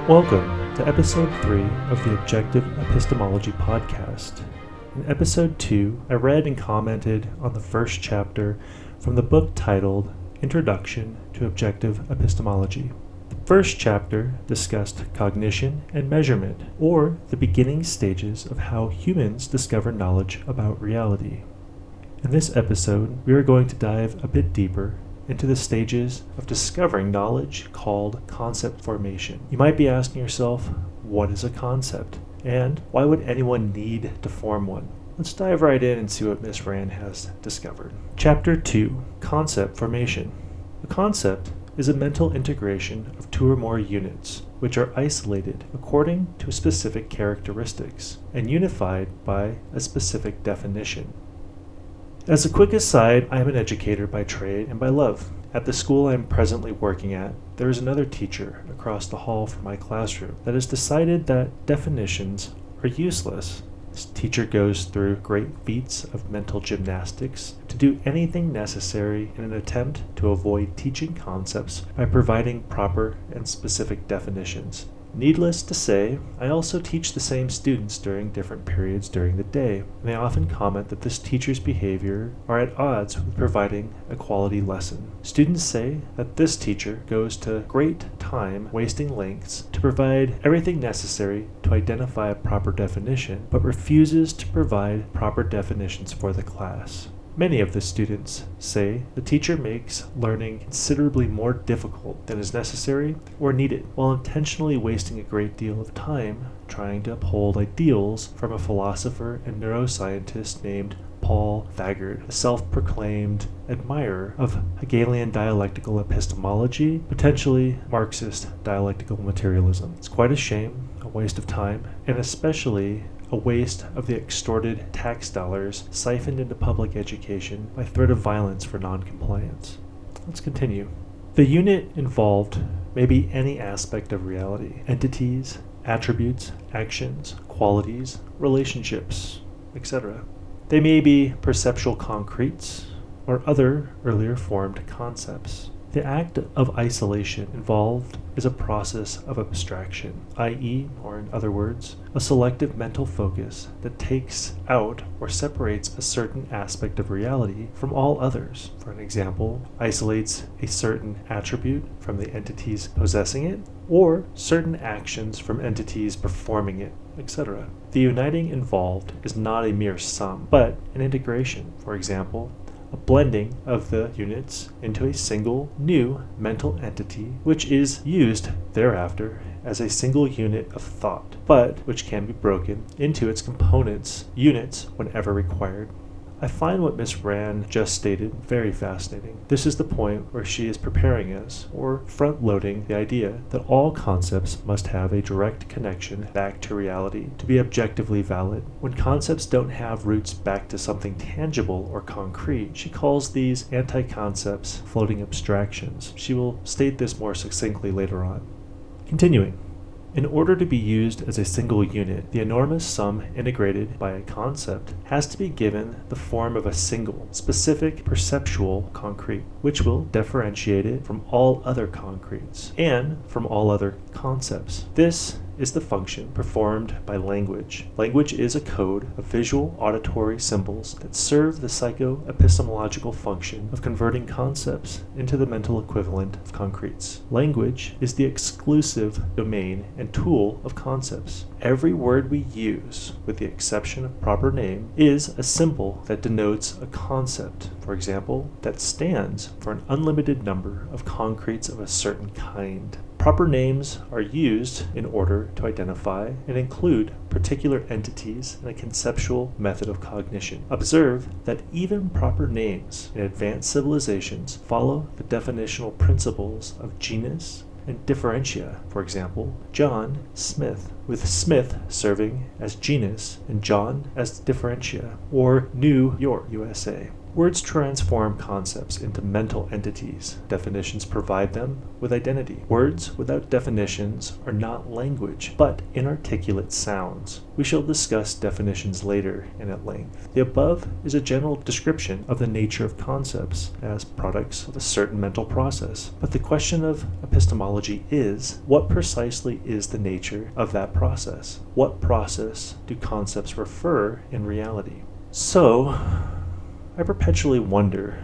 Welcome to Episode 3 of the Objective Epistemology Podcast. In Episode 2, I read and commented on the first chapter from the book titled Introduction to Objective Epistemology. The first chapter discussed cognition and measurement, or the beginning stages of how humans discover knowledge about reality. In this episode, we are going to dive a bit deeper into the stages of discovering knowledge called concept formation. You might be asking yourself, what is a concept? And why would anyone need to form one? Let's dive right in and see what Ms. Rand has discovered. Chapter 2, Concept Formation. A concept is a mental integration of two or more units, which are isolated according to specific characteristics and unified by a specific definition. As a quick aside, I am an educator by trade and by love. At the school I am presently working at, there is another teacher across the hall from my classroom that has decided that definitions are useless. This teacher goes through great feats of mental gymnastics to do anything necessary in an attempt to avoid teaching concepts by providing proper and specific definitions. Needless to say, I also teach the same students during different periods during the day, and they often comment that this teacher's behavior are at odds with providing a quality lesson. Students say that this teacher goes to great time wasting lengths to provide everything necessary to identify a proper definition, but refuses to provide proper definitions for the class. Many of the students say the teacher makes learning considerably more difficult than is necessary or needed, while intentionally wasting a great deal of time trying to uphold ideals from a philosopher and neuroscientist named Paul Thagard, a self-proclaimed admirer of Hegelian dialectical epistemology, potentially Marxist dialectical materialism. It's quite a shame, a waste of time, and especially a waste of the extorted tax dollars siphoned into public education by threat of violence for non-compliance. Let's continue. The unit involved may be any aspect of reality: entities, attributes, actions, qualities, relationships, etc. They may be perceptual concretes or other earlier formed concepts. The act of isolation involved is a process of abstraction, i.e., or in other words, a selective mental focus that takes out or separates a certain aspect of reality from all others. For an example, isolates a certain attribute from the entities possessing it, or certain actions from entities performing it, etc. The uniting involved is not a mere sum, but an integration. For example, a blending of the units into a single new mental entity, which is used thereafter as a single unit of thought, but which can be broken into its components, units, whenever required. I find what Ms. Rand just stated very fascinating. This is the point where she is preparing us, or front-loading the idea that all concepts must have a direct connection back to reality to be objectively valid. When concepts don't have roots back to something tangible or concrete, she calls these anti-concepts floating abstractions. She will state this more succinctly later on. Continuing. In order to be used as a single unit, the enormous sum integrated by a concept has to be given the form of a single, specific perceptual concrete, which will differentiate it from all other concretes and from all other concepts. This is the function performed by language. Language is a code of visual auditory symbols that serve the psycho-epistemological function of converting concepts into the mental equivalent of concretes. Language is the exclusive domain and tool of concepts. Every word we use, with the exception of proper name, is a symbol that denotes a concept. For example, that stands for an unlimited number of concretes of a certain kind. Proper names are used in order to identify and include particular entities in a conceptual method of cognition. Observe that even proper names in advanced civilizations follow the definitional principles of genus and differentia. For example, John Smith, with Smith serving as genus and John as differentia, or New York, USA. Words transform concepts into mental entities. Definitions provide them with identity. Words without definitions are not language, but inarticulate sounds. We shall discuss definitions later and at length. The above is a general description of the nature of concepts as products of a certain mental process. But the question of epistemology is, what precisely is the nature of that process? What process do concepts refer in reality? So, I perpetually wonder,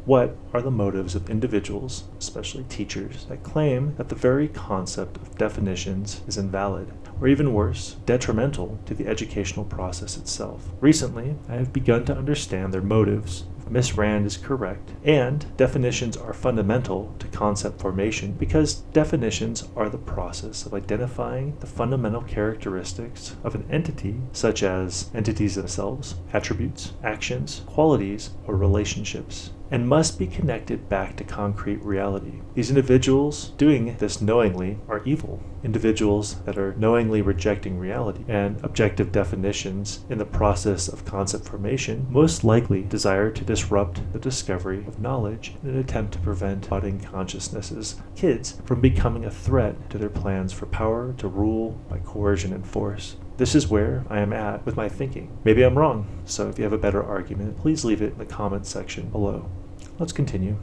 what are the motives of individuals, especially teachers, that claim that the very concept of definitions is invalid, or even worse, detrimental to the educational process itself? Recently, I have begun to understand their motives. If Miss Rand is correct, and definitions are fundamental to concept formation because definitions are the process of identifying the fundamental characteristics of an entity, such as entities themselves, attributes, actions, qualities, or relationships, and must be connected back to concrete reality. These individuals doing this knowingly are evil. Individuals that are knowingly rejecting reality and objective definitions in the process of concept formation most likely desire to disrupt the discovery of knowledge in an attempt to prevent budding consciousnesses, kids, from becoming a threat to their plans for power to rule by coercion and force. This is where I am at with my thinking. Maybe I'm wrong, so if you have a better argument, please leave it in the comments section below. Let's continue.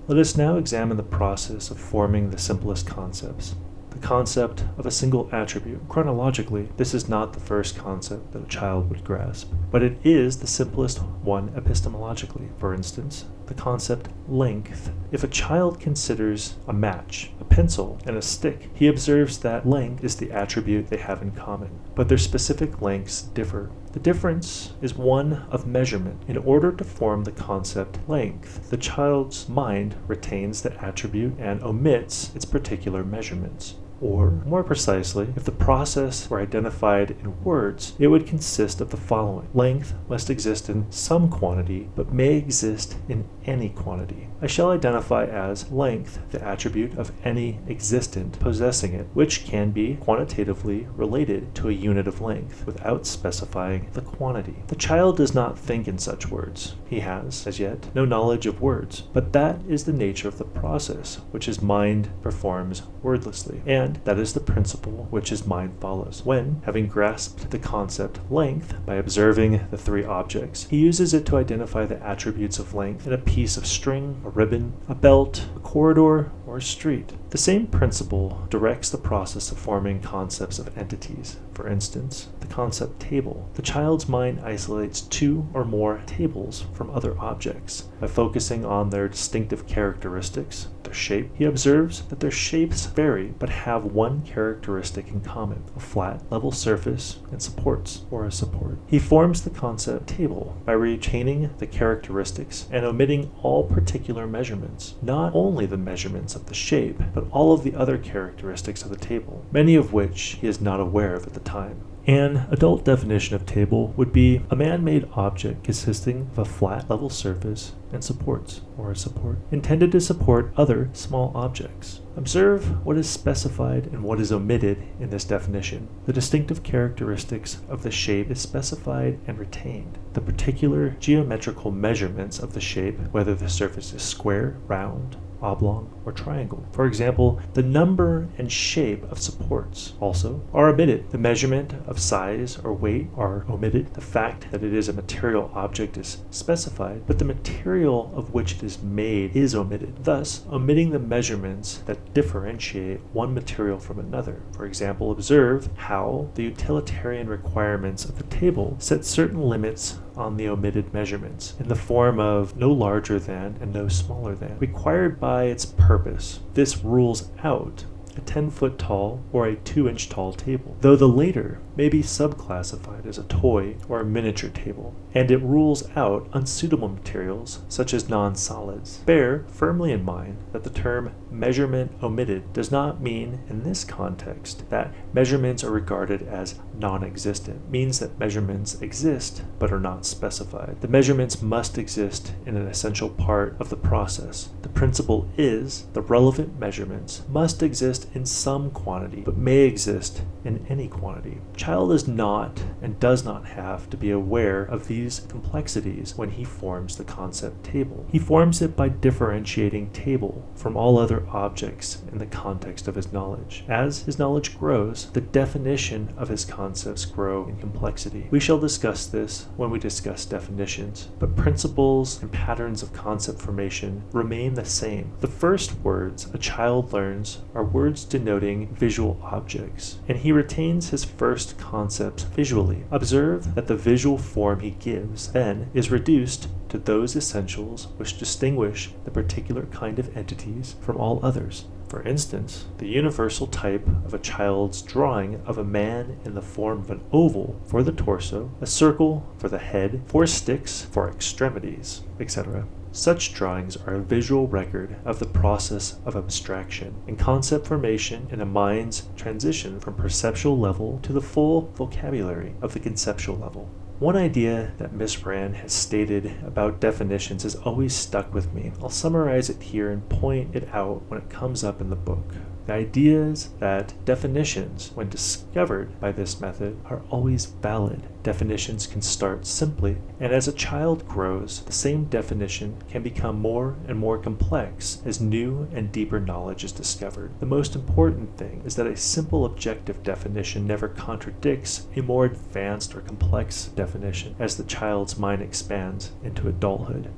Let us now examine the process of forming the simplest concepts. The concept of a single attribute. Chronologically, this is not the first concept that a child would grasp, but it is the simplest one epistemologically. For instance, the concept length. If a child considers a match, a pencil, and a stick, he observes that length is the attribute they have in common, but their specific lengths differ. The difference is one of measurement. In order to form the concept length, the child's mind retains the attribute and omits its particular measurements. Or, more precisely, if the process were identified in words, it would consist of the following. Length must exist in some quantity, but may exist in any quantity. I shall identify as length the attribute of any existent possessing it, which can be quantitatively related to a unit of length, without specifying the quantity. The child does not think in such words. He has, as yet, no knowledge of words, but that is the nature of the process which his mind performs wordlessly, and that is the principle which his mind follows. When, having grasped the concept length by observing the three objects, he uses it to identify the attributes of length in a piece of string, a ribbon, a belt, a corridor, or a street. The same principle directs the process of forming concepts of entities. For instance, the concept table. The child's mind isolates two or more tables from other objects. By focusing on their distinctive characteristics, their shape, he observes that their shapes vary but have one characteristic in common, a flat, level surface and supports, or a support. He forms the concept table by retaining the characteristics and omitting all particular measurements, not only the measurements of the shape, but all of the other characteristics of the table, many of which he is not aware of at the time. An adult definition of table would be a man-made object consisting of a flat, level surface and supports, or a support, intended to support other small objects. Observe what is specified and what is omitted in this definition. The distinctive characteristics of the shape is specified and retained. The particular geometrical measurements of the shape, whether the surface is square, round, oblong, or triangle. For example, the number and shape of supports also are omitted. The measurement of size or weight are omitted. The fact that it is a material object is specified, but the material of which it is made is omitted, thus omitting the measurements that differentiate one material from another. For example, observe how the utilitarian requirements of the table set certain limits on the omitted measurements in the form of no larger than and no smaller than, required by its purpose. This rules out a 10-foot tall or a 2-inch tall table, though the later may be subclassified as a toy or a miniature table, and it rules out unsuitable materials such as non-solids. Bear firmly in mind that the term measurement omitted does not mean in this context that measurements are regarded as non-existent. It means that measurements exist but are not specified. The measurements must exist in an essential part of the process. The principle is the relevant measurements must exist exist in some quantity, but may exist in any quantity. The child is not and does not have to be aware of these complexities when he forms the concept table. He forms it by differentiating table from all other objects in the context of his knowledge. As his knowledge grows, the definition of his concepts grow in complexity. We shall discuss this when we discuss definitions, but principles and patterns of concept formation remain the same. The first words a child learns are words denoting visual objects, and he retains his first concepts visually. Observe that the visual form he gives then is reduced to those essentials which distinguish the particular kind of entities from all others. For instance, the universal type of a child's drawing of a man in the form of an oval for the torso, a circle for the head, 4 sticks for extremities, etc. Such drawings are a visual record of the process of abstraction and concept formation in a mind's transition from perceptual level to the full vocabulary of the conceptual level. One idea that Miss Rand has stated about definitions has always stuck with me. I'll summarize it here and point it out when it comes up in the book. The idea is that definitions, when discovered by this method, are always valid. Definitions can start simply, and as a child grows, the same definition can become more and more complex as new and deeper knowledge is discovered. The most important thing is that a simple objective definition never contradicts a more advanced or complex definition as the child's mind expands into adulthood.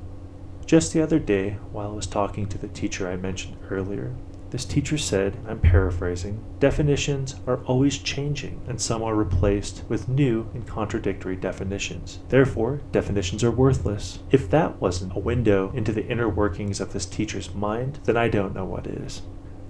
Just the other day, while I was talking to the teacher I mentioned earlier, this teacher said, I'm paraphrasing, definitions are always changing and some are replaced with new and contradictory definitions. Therefore, definitions are worthless. If that wasn't a window into the inner workings of this teacher's mind, then I don't know what is.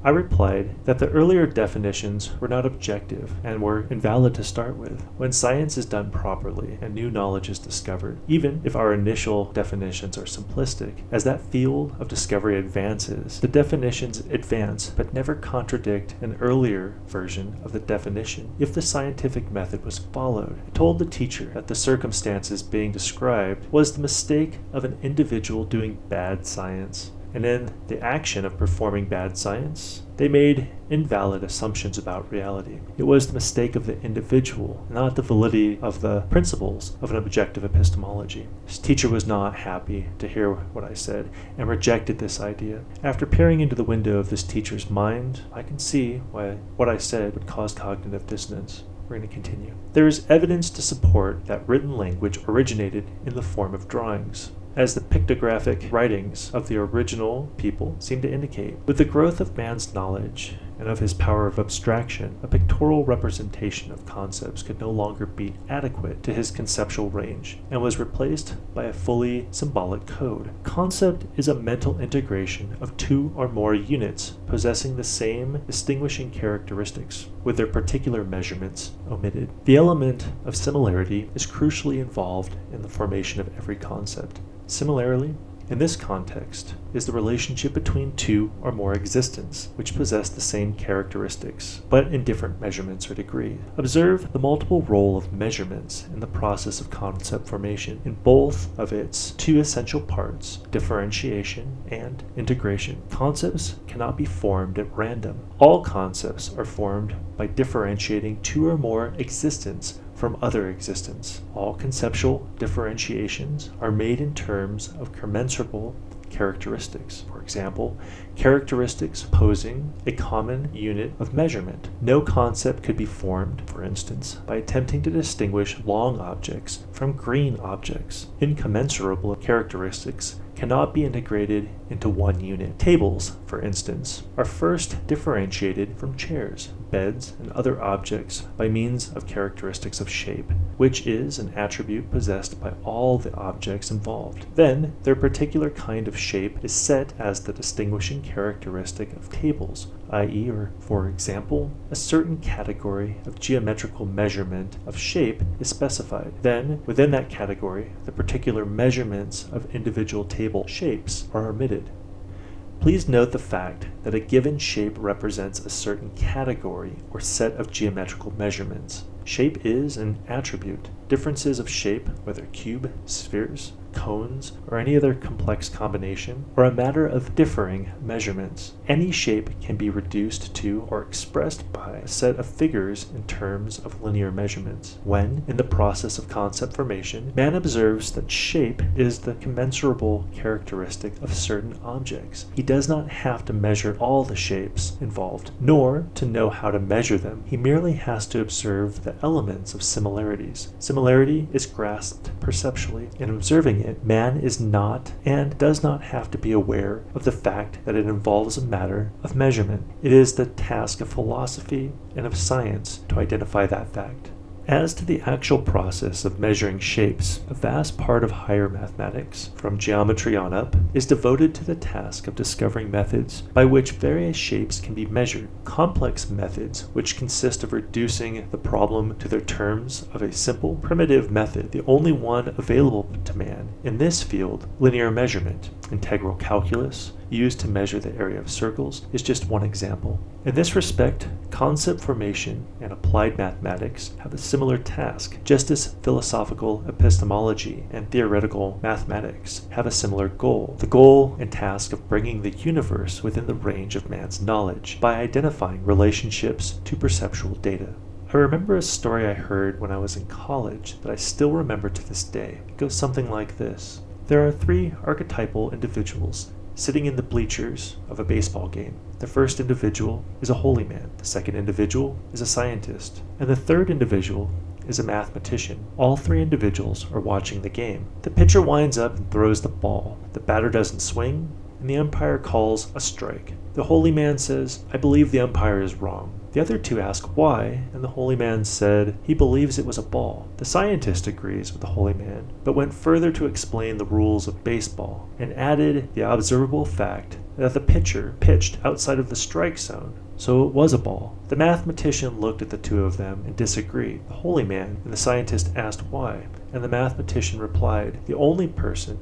I replied that the earlier definitions were not objective and were invalid to start with. When science is done properly and new knowledge is discovered, even if our initial definitions are simplistic, as that field of discovery advances, the definitions advance but never contradict an earlier version of the definition. If the scientific method was followed, I told the teacher that the circumstances being described was the mistake of an individual doing bad science. And in the action of performing bad science, they made invalid assumptions about reality. It was the mistake of the individual, not the validity of the principles of an objective epistemology. This teacher was not happy to hear what I said and rejected this idea. After peering into the window of this teacher's mind, I can see why what I said would cause cognitive dissonance. We're going to continue. There is evidence to support that written language originated in the form of drawings, as the pictographic writings of the original people seem to indicate. With the growth of man's knowledge and of his power of abstraction, a pictorial representation of concepts could no longer be adequate to his conceptual range and was replaced by a fully symbolic code. Concept is a mental integration of 2 or more units possessing the same distinguishing characteristics, with their particular measurements omitted. The element of similarity is crucially involved in the formation of every concept. Similarly, in this context, is the relationship between 2 or more existents, which possess the same characteristics, but in different measurements or degrees. Observe the multiple role of measurements in the process of concept formation in both of its 2 essential parts, differentiation and integration. Concepts cannot be formed at random. All concepts are formed by differentiating 2 or more existents from other existence. All conceptual differentiations are made in terms of commensurable characteristics. For example, characteristics posing a common unit of measurement. No concept could be formed, for instance, by attempting to distinguish long objects from green objects. Incommensurable characteristics cannot be integrated into one unit. Tables, for instance, are first differentiated from chairs, beds, and other objects by means of characteristics of shape, which is an attribute possessed by all the objects involved. Then, their particular kind of shape is set as the distinguishing characteristic of tables, i.e., or for example, a certain category of geometrical measurement of shape is specified. Then, within that category, the particular measurements of individual table shapes are omitted. Please note the fact that a given shape represents a certain category or set of geometrical measurements. Shape is an attribute. Differences of shape, whether cube, spheres, cones, or any other complex combination, or a matter of differing measurements. Any shape can be reduced to or expressed by a set of figures in terms of linear measurements. When, in the process of concept formation, man observes that shape is the commensurable characteristic of certain objects, he does not have to measure all the shapes involved, nor to know how to measure them. He merely has to observe the elements of similarities. Similarity is grasped perceptually. In observing it, man is not and does not have to be aware of the fact that it involves a matter of measurement. It is the task of philosophy and of science to identify that fact. As to the actual process of measuring shapes, a vast part of higher mathematics, from geometry on up, is devoted to the task of discovering methods by which various shapes can be measured. Complex methods, which consist of reducing the problem to the terms of a simple, primitive method, the only one available to man. In this field, linear measurement, integral calculus, used to measure the area of circles, is just one example. In this respect, concept formation and applied mathematics have a similar task, just as philosophical epistemology and theoretical mathematics have a similar goal, the goal and task of bringing the universe within the range of man's knowledge by identifying relationships to perceptual data. I remember a story I heard when I was in college that I still remember to this day. It goes something like this. There are 3 archetypal individuals sitting in the bleachers of a baseball game. The first individual is a holy man, the second individual is a scientist, and the third individual is a mathematician. All 3 individuals are watching the game. The pitcher winds up and throws the ball. The batter doesn't swing, and the umpire calls a strike. The holy man says, "I believe the umpire is wrong." The other 2 ask why, and the holy man said he believes it was a ball. The scientist agrees with the holy man, but went further to explain the rules of baseball, and added the observable fact that the pitcher pitched outside of the strike zone, so it was a ball. The mathematician looked at the 2 of them and disagreed. The holy man and the scientist asked why, and the mathematician replied, the only person,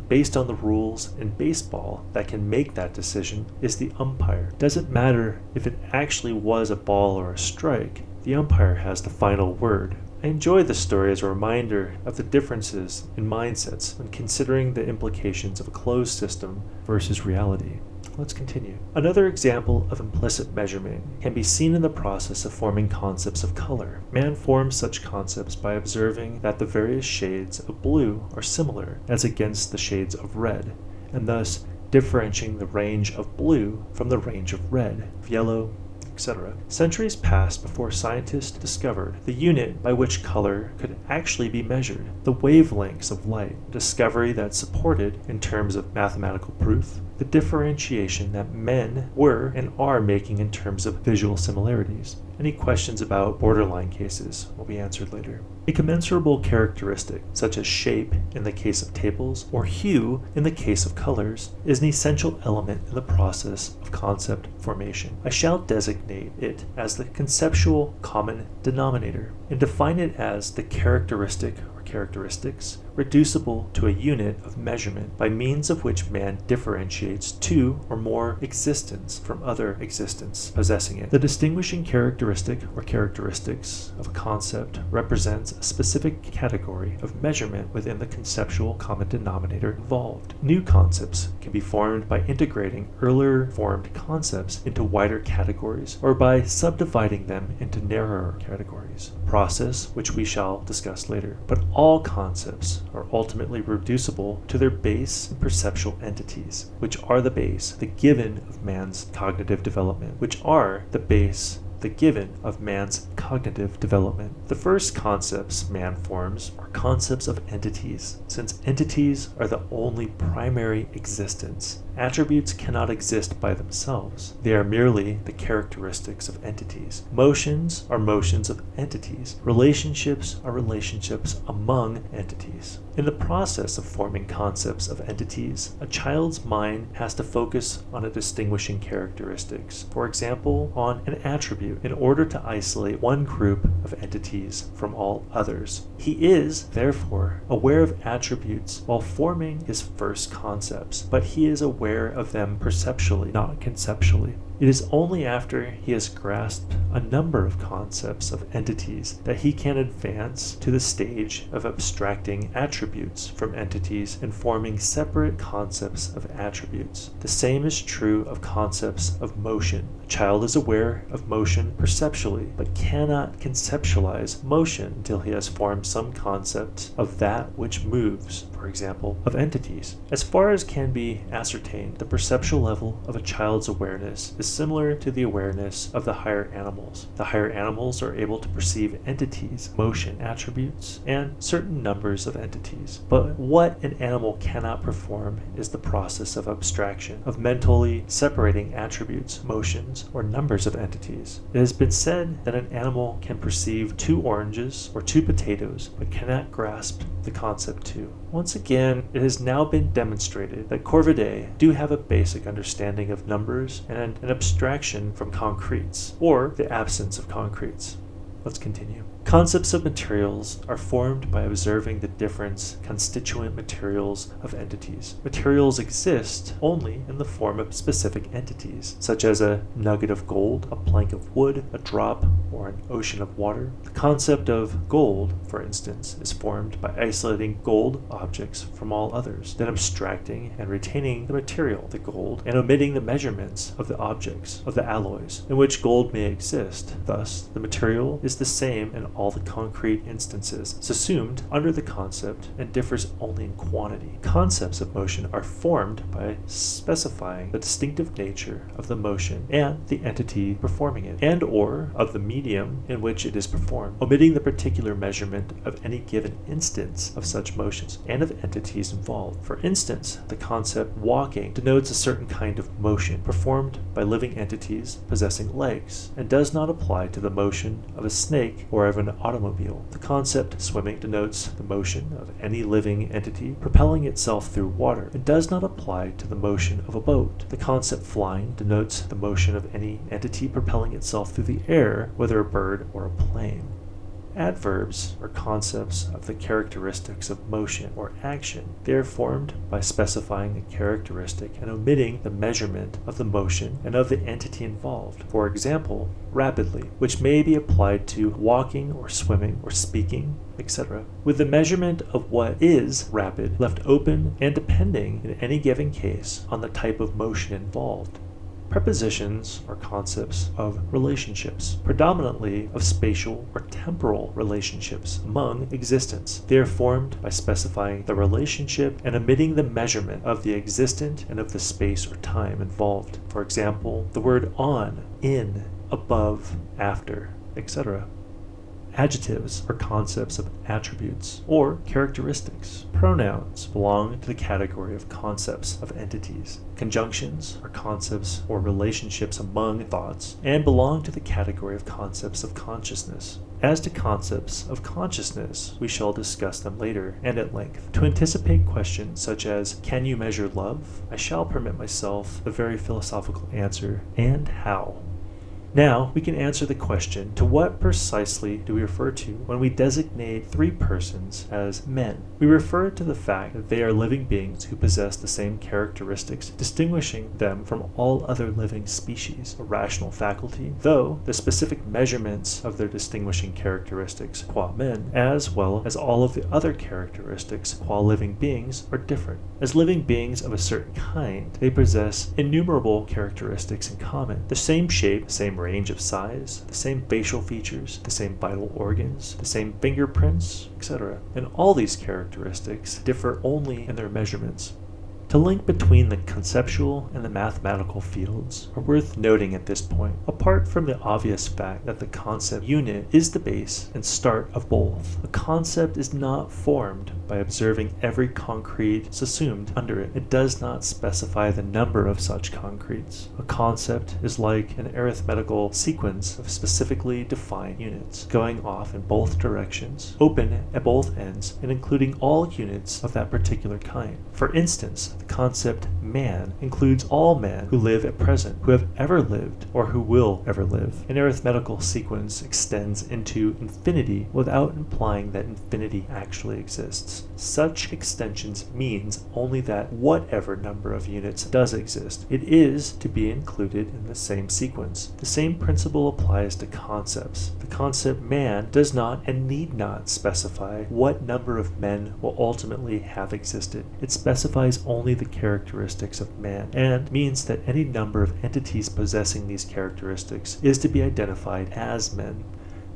based on the rules in baseball, that can make that decision is the umpire. Doesn't matter if it actually was a ball or a strike, the umpire has the final word. I enjoy this story as a reminder of the differences in mindsets when considering the implications of a closed system versus reality. Let's continue. Another example of implicit measurement can be seen in the process of forming concepts of color. Man forms such concepts by observing that the various shades of blue are similar as against the shades of red, and thus differentiating the range of blue from the range of red, of yellow, etc. Centuries passed before scientists discovered the unit by which color could actually be measured, the wavelengths of light, a discovery that supported, in terms of mathematical proof, the differentiation that men were and are making in terms of visual similarities. Any questions about borderline cases will be answered later. A commensurable characteristic, such as shape in the case of tables or hue in the case of colors, is an essential element in the process of concept formation. I shall designate it as the conceptual common denominator and define it as the characteristic or characteristics reducible to a unit of measurement by means of which man differentiates 2 or more existence from other existence possessing it. The distinguishing characteristic or characteristics of a concept represents a specific category of measurement within the conceptual common denominator involved. New concepts can be formed by integrating earlier formed concepts into wider categories or by subdividing them into narrower categories, a process which we shall discuss later. But all concepts are ultimately reducible to their base and perceptual entities, which are the base, the given of man's cognitive development, The first concepts man forms are concepts of entities, since entities are the only primary existence. Attributes cannot exist by themselves. They are merely the characteristics of entities. Motions are motions of entities. Relationships are relationships among entities. In the process of forming concepts of entities, a child's mind has to focus on a distinguishing characteristics, for example, on an attribute, in order to isolate one group of entities from all others. He is, therefore, aware of attributes while forming his first concepts, but he is aware of them perceptually, not conceptually. It is only after he has grasped a number of concepts of entities that he can advance to the stage of abstracting attributes from entities and forming separate concepts of attributes. The same is true of concepts of motion. A child is aware of motion perceptually, but cannot conceptualize motion until he has formed some concept of that which moves, for example, of entities. As far as can be ascertained, the perceptual level of a child's awareness is similar to the awareness of the higher animals. The higher animals are able to perceive entities, motion, attributes, and certain numbers of entities. But what an animal cannot perform is the process of abstraction, of mentally separating attributes, motions, or numbers of entities. It has been said that an animal can perceive 2 oranges or 2 potatoes, but cannot grasp the concept 2. Once again, it has now been demonstrated that corvidae do have a basic understanding of numbers and an abstraction from concretes, or the absence of concretes. Let's continue. Concepts of materials are formed by observing the different constituent materials of entities. Materials exist only in the form of specific entities, such as a nugget of gold, a plank of wood, a drop, or an ocean of water. The concept of gold, for instance, is formed by isolating gold objects from all others, then abstracting and retaining the material, the gold, and omitting the measurements of the objects, of the alloys, in which gold may exist. Thus, the material is the same in all the concrete instances, subsumed under the concept, and differs only in quantity. Concepts of motion are formed by specifying the distinctive nature of the motion and the entity performing it, and or of the medium in which it is performed, omitting the particular measurement of any given instance of such motions and of entities involved. For instance, the concept walking denotes a certain kind of motion performed by living entities possessing legs, and does not apply to the motion of a snake or of an automobile. The concept swimming denotes the motion of any living entity propelling itself through water. It does not apply to the motion of a boat. The concept flying denotes the motion of any entity propelling itself through the air, whether a bird or a plane. Adverbs are concepts of the characteristics of motion or action. They are formed by specifying the characteristic and omitting the measurement of the motion and of the entity involved. For example, rapidly, which may be applied to walking or swimming or speaking, etc., with the measurement of what is rapid left open and depending in any given case on the type of motion involved. Prepositions are concepts of relationships, predominantly of spatial or temporal relationships among existents. They are formed by specifying the relationship and omitting the measurement of the existent and of the space or time involved. For example, the word on, in, above, after, etc. Adjectives are concepts of attributes or characteristics. Pronouns belong to the category of concepts of entities. Conjunctions are concepts or relationships among thoughts and belong to the category of concepts of consciousness. As to concepts of consciousness, we shall discuss them later and at length. To anticipate questions such as, can you measure love? I shall permit myself the very philosophical answer, and how? Now, we can answer the question, to what precisely do we refer to when we designate 3 persons as men? We refer to the fact that they are living beings who possess the same characteristics, distinguishing them from all other living species, a rational faculty, though the specific measurements of their distinguishing characteristics, qua men, as well as all of the other characteristics, qua living beings, are different. As living beings of a certain kind, they possess innumerable characteristics in common, the same shape, the same range of size, the same facial features, the same vital organs, the same fingerprints, etc. And all these characteristics differ only in their measurements. The link between the conceptual and the mathematical fields are worth noting at this point, apart from the obvious fact that the concept unit is the base and start of both. A concept is not formed by observing every concrete subsumed under it. It does not specify the number of such concretes. A concept is like an arithmetical sequence of specifically defined units, going off in both directions, open at both ends, and including all units of that particular kind. For instance, the concept man includes all men who live at present, who have ever lived, or who will ever live. An arithmetical sequence extends into infinity without implying that infinity actually exists. units. Such extensions means only that whatever number of units does exist, it is to be included in the same sequence. The same principle applies to concepts. The concept man does not and need not specify what number of men will ultimately have existed. It specifies only the characteristics of man and means that any number of entities possessing these characteristics is to be identified as men.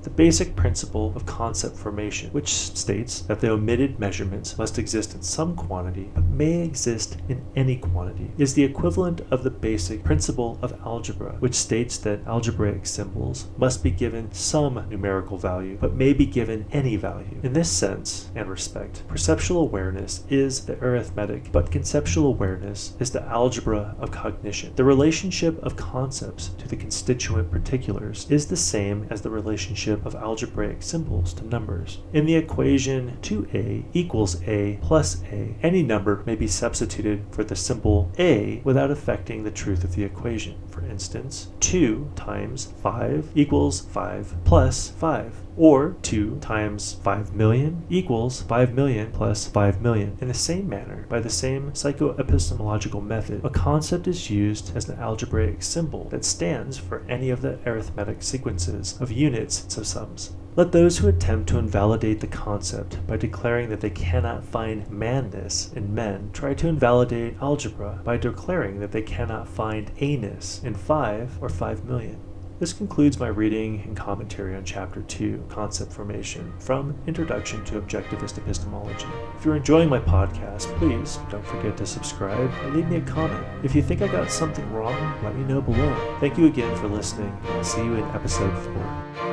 The basic principle of concept formation, which states that the omitted measurements must exist in some quantity but may exist in any quantity, is the equivalent of the basic principle of algebra, which states that algebraic symbols must be given some numerical value but may be given any value. In this sense and respect, perceptual awareness is the arithmetic, but conceptual awareness is the algebra of cognition. The relationship of concepts to the constituent particulars is the same as the relationship of algebraic symbols to numbers. In the equation 2a equals a plus a, any number may be substituted for the symbol a without affecting the truth of the equation. For instance, 2 times 5 equals 5 plus 5. Or 2 times 5 million equals 5 million plus 5 million. In the same manner, by the same psychoepistemological method, a concept is used as an algebraic symbol that stands for any of the arithmetic sequences of units and subsums. Let those who attempt to invalidate the concept by declaring that they cannot find manness in men try to invalidate algebra by declaring that they cannot find a-ness in 5 or 5 million. This concludes my reading and commentary on Chapter 2, Concept Formation, from Introduction to Objectivist Epistemology. If you're enjoying my podcast, please don't forget to subscribe and leave me a comment. If you think I got something wrong, let me know below. Thank you again for listening, and I'll see you in Episode 4.